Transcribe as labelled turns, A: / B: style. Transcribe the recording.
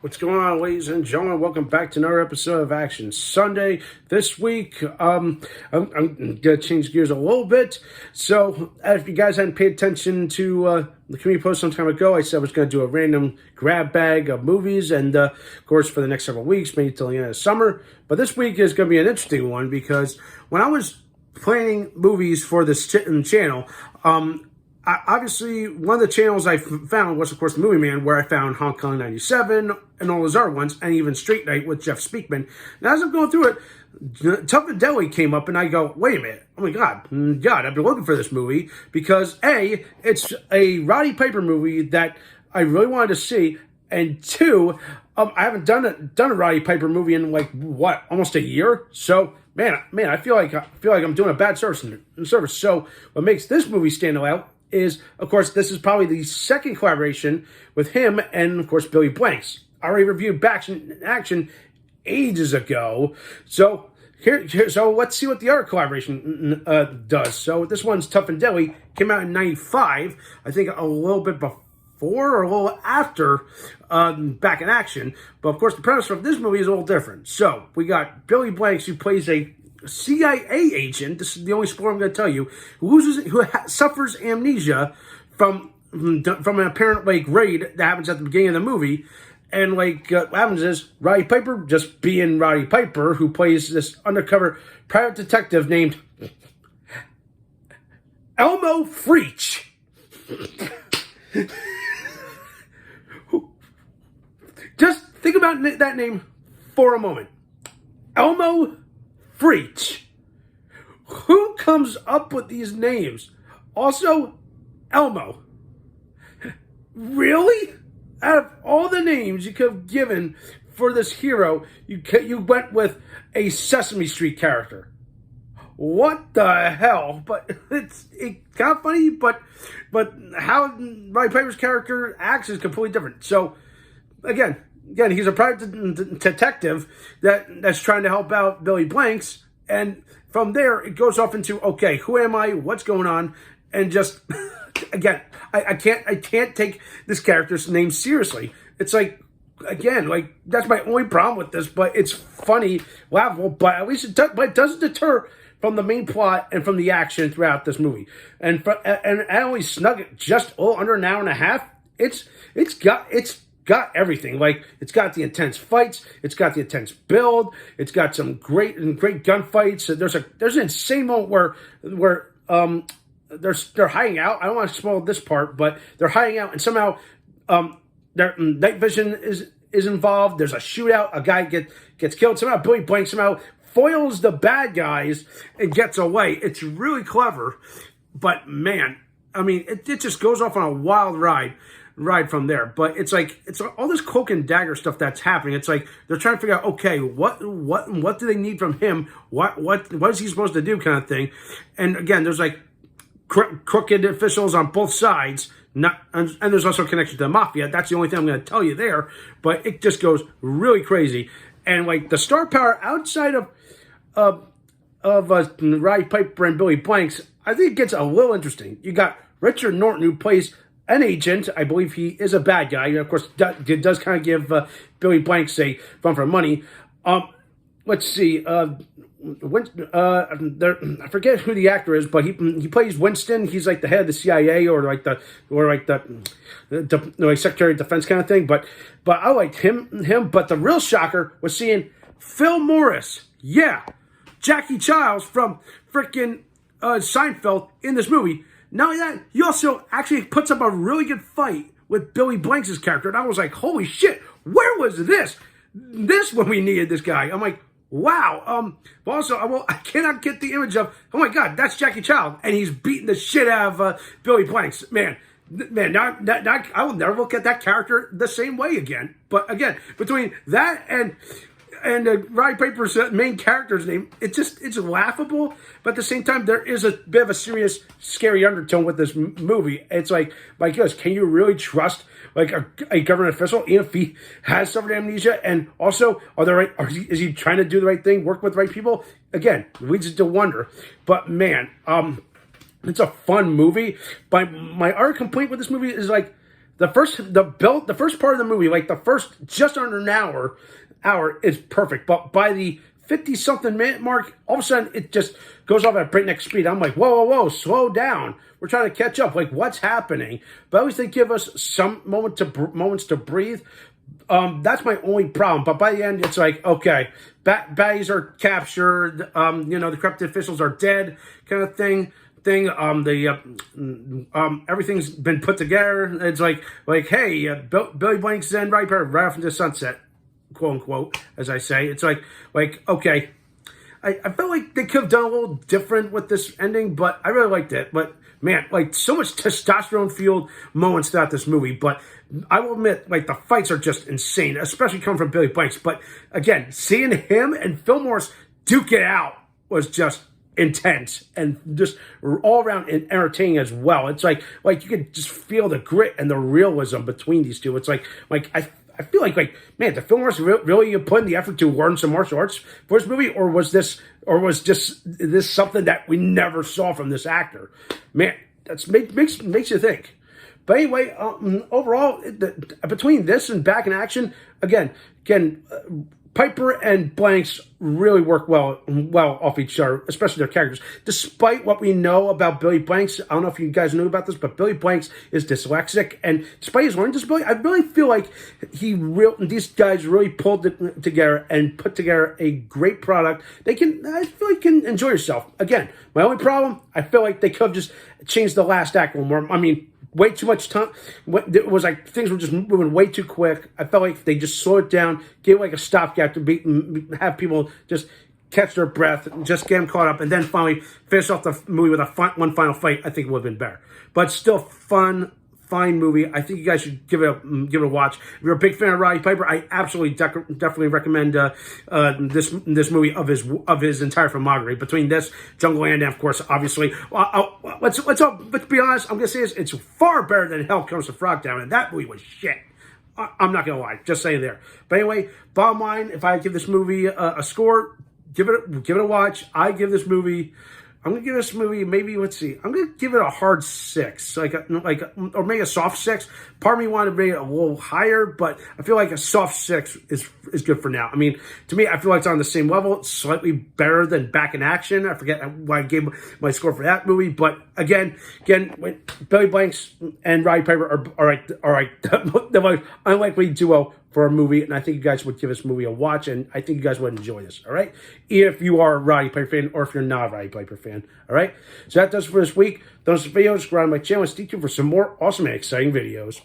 A: What's going on, ladies and gentlemen? Welcome back to another episode of Action Sunday. This week, I'm going to change gears a little bit. So, if you guys hadn't paid attention to the community post some time ago, I said I was going to do a random grab bag of movies, and of course, for the next several weeks, maybe till the end of summer. But this week is going to be an interesting one because when I was planning movies for this channel, obviously, one of the channels I found was, of course, Movie Man, where I found Hong Kong 97 and all those other ones, and even Straight Night with Jeff Speakman. And as I'm going through it, Tough and Deli came up, and I go, wait a minute. Oh, my God, I've been looking for this movie because, A, it's a Roddy Piper movie that I really wanted to see, and two, I haven't done a Roddy Piper movie in, almost a year? So, man, I feel like I'm doing a bad service. So, what makes this movie stand out is, of course, this is probably the second collaboration with him and, of course, Billy Blanks. I already reviewed Back in Action ages ago. So so let's see what the other collaboration does. So this one's Tough and Deli, came out in 95, I think a little bit before or a little after Back in Action. But, of course, the premise of this movie is a little different. So we got Billy Blanks, who plays a CIA agent. This is the only spoiler I'm going to tell you. Who suffers amnesia from an apparent raid that happens at the beginning of the movie, and what happens is Roddy Piper, just being Roddy Piper, who plays this undercover private detective named Elmo Freach. Just think about that name for a moment. Elmo Freach. Who comes up with these names? Also, Elmo. Really? Out of all the names you could have given for this hero, you went with a Sesame Street character. What the hell? But it's kind of funny, but how Roddy Piper's character acts is completely different. So, again, he's a private detective that's trying to help out Billy Blanks, and from there it goes off into, okay, who am I? What's going on? And just again, I can't take this character's name seriously. It's that's my only problem with this. But it's funny, laughable. But at least it doesn't deter from the main plot and from the action throughout this movie. And I only snug it just under an hour and a half. It's got everything. It's got the intense fights, it's got the intense build, it's got some great gunfights. There's an insane moment where they're hiding out. I don't want to spoil this part, but they're hiding out, and somehow their night vision is involved. There's a shootout. A guy gets killed. Somehow Billy Blanks foils the bad guys and gets away. It's really clever, but man, I mean, it just goes off on a wild ride from there. But it's all this cloak and dagger stuff that's happening. It's like they're trying to figure out, okay, what do they need from him? What is he supposed to do, kind of thing. And again, there's crooked officials on both sides. And there's also a connection to the mafia. That's the only thing I'm going to tell you there. But it just goes really crazy. And the star power outside of Roddy Piper and Billy Blanks, I think it gets a little interesting. You got Richard Norton, who plays an agent. I believe he is a bad guy. Of course, it does kind of give Billy Blanks a run for money. Let's see. I forget who the actor is, but he plays Winston. He's the head of the CIA or the Secretary of Defense kind of thing. But I liked him. But the real shocker was seeing Phil Morris. Yeah, Jackie Childs from freaking Seinfeld in this movie. Not only that, he also actually puts up a really good fight with Billy Blanks' character. And I was like, holy shit, where was this when we needed this guy? I'm like, wow. But also, I cannot get the image of, oh my God, that's Jackie Child. And he's beating the shit out of Billy Blanks. Man, I will never look at that character the same way again. But again, between that and Roddy Piper's main character's name, it's laughable, but at the same time, there is a bit of a serious, scary undertone with this movie. It's my goodness, can you really trust a government official, even if he has suffered amnesia? And also, is he trying to do the right thing, work with the right people? Again, leads to wonder. But man, it's a fun movie. But my other complaint with this movie is the first part of the movie, like the first just under an hour is perfect. But by the 50-something minute mark, all of a sudden it just goes off at breakneck speed. I'm like, whoa, whoa, whoa, slow down. We're trying to catch up. Like, what's happening? But at least they give us some moments to breathe. That's my only problem. But by the end, it's like, okay, baddies are captured. The corrupted officials are dead, kind of thing. Everything's been put together. It's like, hey, Billy Blanks and Roddy Piper right off into the sunset, quote unquote, as I say. It's like okay. I felt like they could have done a little different with this ending, but I really liked it. But man, like so much testosterone-fueled moments throughout this movie. But I will admit, like the fights are just insane, especially coming from Billy Blanks. But again, seeing him and Phil Morris duke it out was just intense and just all around entertaining as well. It's like you could just feel the grit and the realism between these two. It's like I feel like man, did Phil Morris really put in the effort to learn some martial arts for this movie, or was this something that we never saw from this actor? Man, that makes you think. But anyway, overall, between this and Back in Action, again, Piper and Blanks really work well off each other, especially their characters. Despite what we know about Billy Blanks, I don't know if you guys knew about this, but Billy Blanks is dyslexic, and despite his learning disability, I really feel like these guys really pulled it together and put together a great product. I feel like you can enjoy yourself. Again, my only problem, I feel like they could have just changed the last act a little more. I mean, way too much time. It was like things were just moving way too quick. I felt like they just slowed it down, gave like a stopgap to have people just catch their breath, just get them caught up, and then finally finish off the movie with one final fight. I think it would have been better, but still fine movie. I think you guys should give it a watch. If you're a big fan of Roddy Piper, I absolutely definitely recommend this movie of his entire filmography. Between this, Jungle Land, and of course, obviously, let's be honest. I'm gonna say it's far better than Hell Comes to Frogtown, and that movie was shit. I'm not gonna lie, just saying there. But anyway, bottom line, if I give this movie a score, give it a watch. I'm gonna give this movie maybe, let's see, I'm gonna give it a hard 6, or maybe a soft 6. Part of me wanted to bring it a little higher, but I feel like a soft 6 is good for now. I mean, to me, I feel like it's on the same level. It's slightly better than Back in Action. I forget why I gave my score for that movie, but again, when Billy Blanks and Roddy Piper are the unlikely duo for a movie, and I think you guys would give this movie a watch, and I think you guys would enjoy this, all right? If you are a Roddy Piper fan, or if you're not a Roddy Piper fan, all right? So that does it for this week. Those videos, subscribe to my channel, and stay tuned for some more awesome and exciting videos.